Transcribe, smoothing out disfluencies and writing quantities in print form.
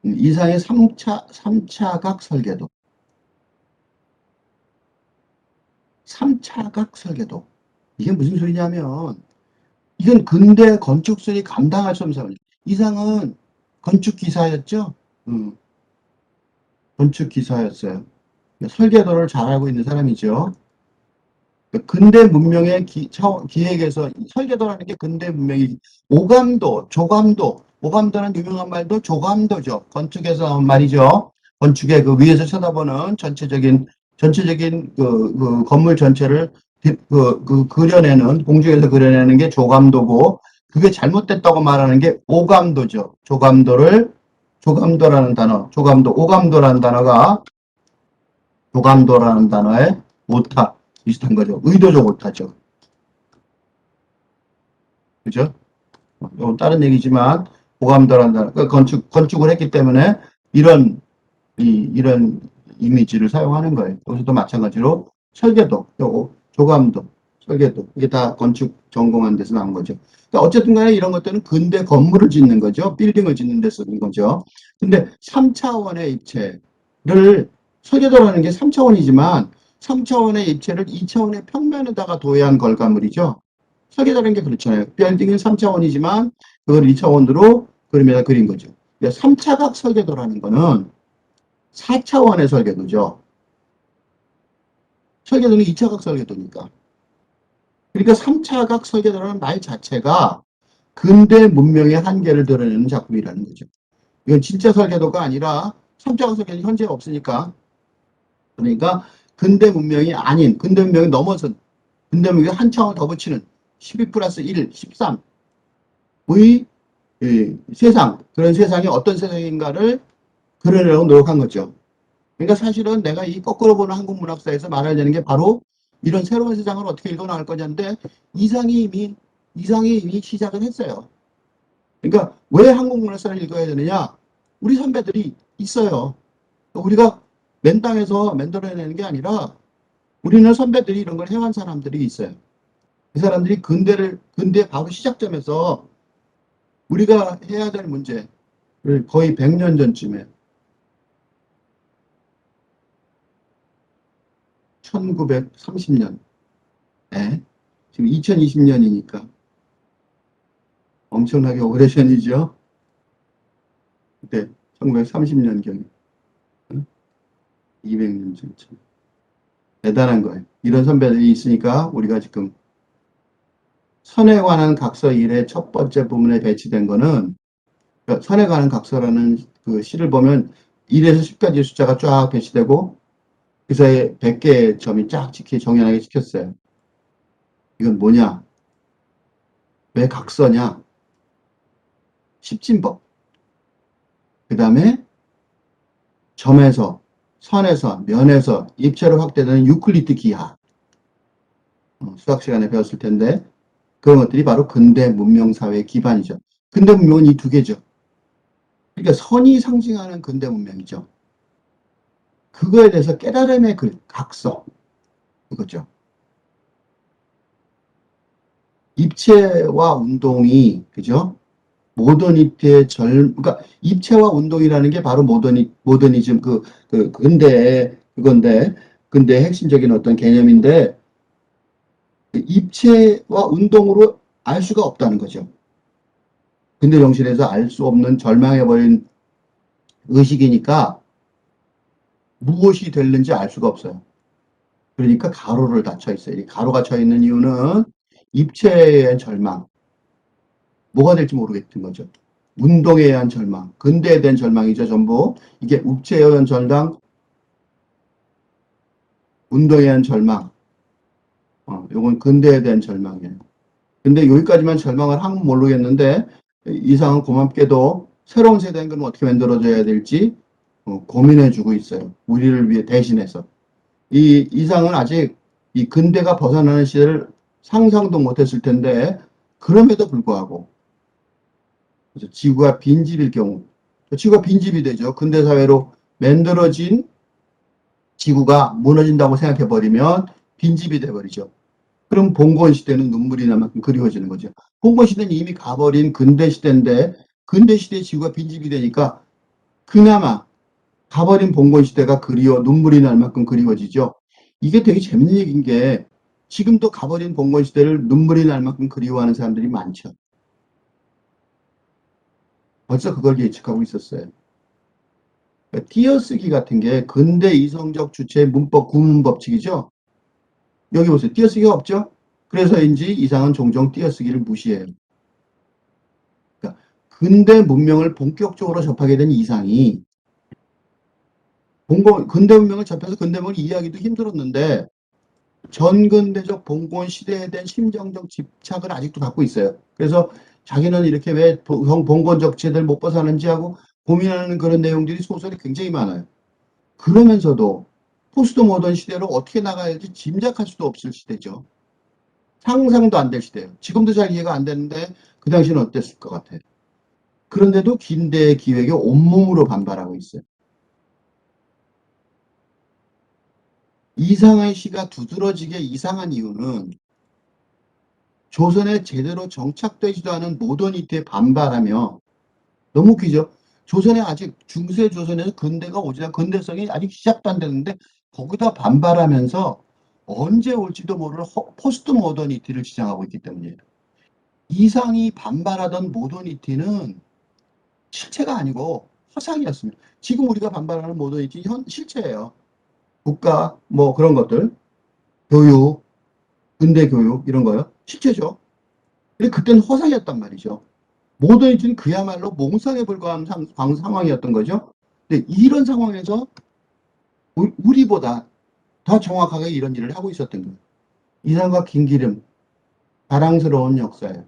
이상의 3차각 설계도. 3차각 설계도. 이게 무슨 소리냐면, 이건 근대 건축술이 감당할 수 없는 상황이에요. 이상은 건축기사였죠? 건축기사였어요. 설계도를 잘 알고 있는 사람이죠. 근대 문명의 기획에서 설계도라는 게 근대 문명이 오감도, 조감도, 오감도는 유명한 말도 조감도죠. 건축에서 나온 말이죠. 건축의 그 위에서 쳐다보는 전체적인 그 건물 전체를 그려내는, 공중에서 그려내는 게 조감도고, 그게 잘못됐다고 말하는 게 오감도죠. 조감도라는 단어, 오감도라는 단어가 조감도라는 단어의 오타 비슷한 거죠. 의도적 오타죠. 그죠? 다른 얘기지만 오감도라는 단어, 그러니까 건축을 했기 때문에 이런 이런 이미지를 사용하는 거예요. 여기서도 마찬가지로 설계도, 조감도, 설계도 이게 다 건축 전공한 데서 나온 거죠. 그러니까 어쨌든 간에 이런 것들은 근대 건물을 짓는 거죠. 빌딩을 짓는 데 쓰는 거죠. 근데 3차원의 입체를 설계도라는 게 3차원이지만 3차원의 입체를 2차원의 평면에다가 도해한 결과물이죠. 설계도라는 게 그렇잖아요. 빌딩은 3차원이지만 그걸 2차원으로 그림에다 그린 거죠. 3차각 설계도라는 거는 4차원의 설계도죠. 설계도는 2차각 설계도니까. 그러니까 3차각 설계도라는 말 자체가 근대 문명의 한계를 드러내는 작품이라는 거죠. 이건 진짜 설계도가 아니라 3차각 설계도는 현재 없으니까. 그러니까 근대 문명이 아닌, 근대 문명이 넘어선, 근대 문명이 한 차원 더 붙이는 12 플러스 1, 13의 세상, 그런 세상이 어떤 세상인가를 그려내려고 노력한 거죠. 그러니까 사실은 내가 이 거꾸로 보는 한국 문학사에서 말하려는 게 바로 이런 새로운 세상을 어떻게 읽어나갈 거냐인데 이상이 이미 시작을 했어요. 그러니까 왜 한국 문학사를 읽어야 되느냐? 우리 선배들이 있어요. 우리가 맨 땅에서 만들어내는 게 아니라 우리는 선배들이 이런 걸 해온 사람들이 있어요. 그 사람들이 근대 바로 시작점에서 우리가 해야 될 문제를 거의 100년 전쯤에 1930년, 네. 지금 2020년이니까 엄청나게 오래전이죠. 그때 1930년경에 200년 전쯤. 대단한 거예요. 이런 선배들이 있으니까 우리가 지금 선에 관한 각서 1의 첫 번째 부분에 배치된 거는 그러니까 선에 관한 각서라는 그 시를 보면 1에서 10까지 숫자가 쫙 배치되고 그 사이에 100개의 점이 쫙 정연하게 찍혔어요. 이건 뭐냐? 왜 각서냐? 십진법. 그 다음에 점에서, 선에서, 면에서 입체로 확대되는 유클리드 기하. 수학 시간에 배웠을 텐데 그런 것들이 바로 근대 문명사회의 기반이죠. 근대 문명은 이 두 개죠. 그러니까 선이 상징하는 근대 문명이죠. 그거에 대해서 깨달음의 각서. 그거죠. 입체와 운동이, 그죠? 모더니티의 그러니까 입체와 운동이라는 게 바로 모더니즘, 그건데, 근대의 핵심적인 어떤 개념인데, 입체와 운동으로 알 수가 없다는 거죠. 근대 정신에서 알 수 없는 절망해버린 의식이니까 무엇이 됐는지 알 수가 없어요. 그러니까 가로를 닫혀 있어요. 이 가로가 쳐 있는 이유는 입체에 의한 절망, 뭐가 될지 모르겠던 거죠. 운동에 의한 절망, 근대에 대한 절망이죠, 전부. 이게 입체에 의한 절망, 운동에 의한 절망. 요건 근대에 대한 절망이에요. 근데 여기까지만 절망을 하면 모르겠는데 이상은 고맙게도 새로운 세대는 어떻게 만들어져야 될지 고민해주고 있어요. 우리를 위해 대신해서. 이 이상은 아직 이 근대가 벗어나는 시대를 상상도 못했을 텐데 그럼에도 불구하고 지구가 빈집일 경우 지구가 빈집이 되죠. 근대 사회로 만들어진 지구가 무너진다고 생각해버리면 빈집이 돼버리죠. 그럼 봉건 시대는 눈물이 나만큼 그리워지는 거죠. 봉건 시대는 이미 가버린 근대 시대인데 근대 시대의 지구가 빈집이 되니까 그나마 가버린 봉건 시대가 눈물이 날 만큼 그리워지죠. 이게 되게 재밌는 얘기인 게 지금도 가버린 봉건 시대를 눈물이 날 만큼 그리워하는 사람들이 많죠. 벌써 그걸 예측하고 있었어요. 그러니까 띄어쓰기 같은 게 근대 이성적 주체 문법 구문 법칙이죠. 여기 보세요. 띄어쓰기가 없죠? 그래서인지 이상은 종종 띄어쓰기를 무시해요. 그러니까 근대 문명을 본격적으로 접하게 된 이상이 근대 문명을 접해서 근대 문명을 이해하기도 힘들었는데 전근대적 봉건 시대에 대한 심정적 집착을 아직도 갖고 있어요. 그래서 자기는 이렇게 왜 봉건 적체들 못 벗어나는지 하고 고민하는 그런 내용들이 소설이 굉장히 많아요. 그러면서도 포스트 모던 시대로 어떻게 나가야 할지 짐작할 수도 없을 시대죠. 상상도 안 될 시대예요. 지금도 잘 이해가 안 되는데 그 당시는 어땠을 것 같아요. 그런데도近대의 기획에 온몸으로 반발하고 있어요. 이상한 시가 두드러지게 이상한 이유는 조선에 제대로 정착되지도 않은 모더니티에 반발하며 너무 웃기죠. 조선에 아직 중세 조선에서 근대가 오지않 근대성이 아직 시작도 안 됐는데 거기다 반발하면서 언제 올지도 모를 포스트 모더니티를 지향하고 있기 때문이에요. 이상이 반발하던 모더니티는 실체가 아니고 허상이었습니다. 지금 우리가 반발하는 모더니티 실체예요. 국가 뭐 그런 것들, 교육, 근대 교육 이런 거요. 실체죠. 근데 그때는 허상이었단 말이죠. 모더니티는 그야말로 몽상에 불과한 상황이었던 거죠. 근데 이런 상황에서 우리보다 더 정확하게 이런 일을 하고 있었던 거예요. 이상과 긴기름, 자랑스러운 역사예요.